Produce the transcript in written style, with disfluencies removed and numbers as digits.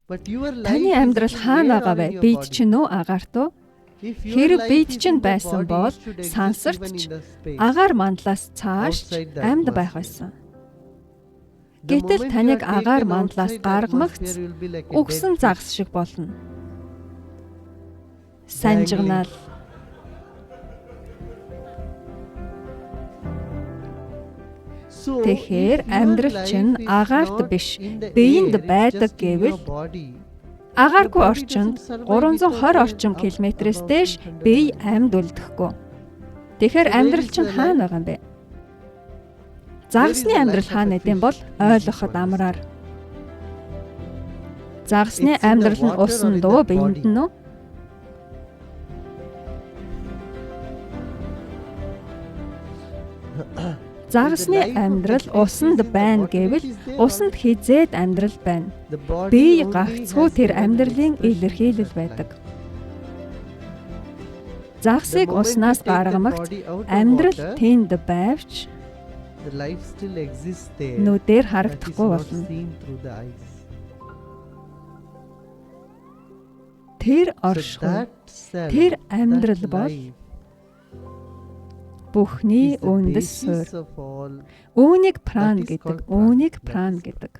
Таны амьдрал хаана байгаа вэ? Бид чинь нөө агаарт уу? Хэрэг бид чинь байсан бол сансарт агаар мандлаас цааш амьд байх байсан. Гэтэл таныг агаар мандлаас гаргамагц өгсөн загас шиг болно. Санжигнаал. Тэгэхээр амьдрал чинь агаарт биш, биеинд байдаг гэвэл агааргүй орчинд 320 орчим километрээс дээш бие амьд үлдэхгүй. Тэгэхээр амьдрал чинь хаана байгаа юм бэ? Загасны амьдрал хаана гэдэм бол ойлгоход амраар. Загасны амьдрал нь усан дуу биеинд нь үү? Загасны амьдрал усанд байна гэвэл усанд хизээд амьдрал байна. Бие гагцхүү тэр амьдралын илэрхийлэл байдаг. Загасыг уснаас гаргамагц амьдрал тэнд байвч нүдээр харагдахгүй болно. Тэр оршихуй, тэр амьдрал бол бүхний үндэс суурь. Үүнийг пран гэдэг.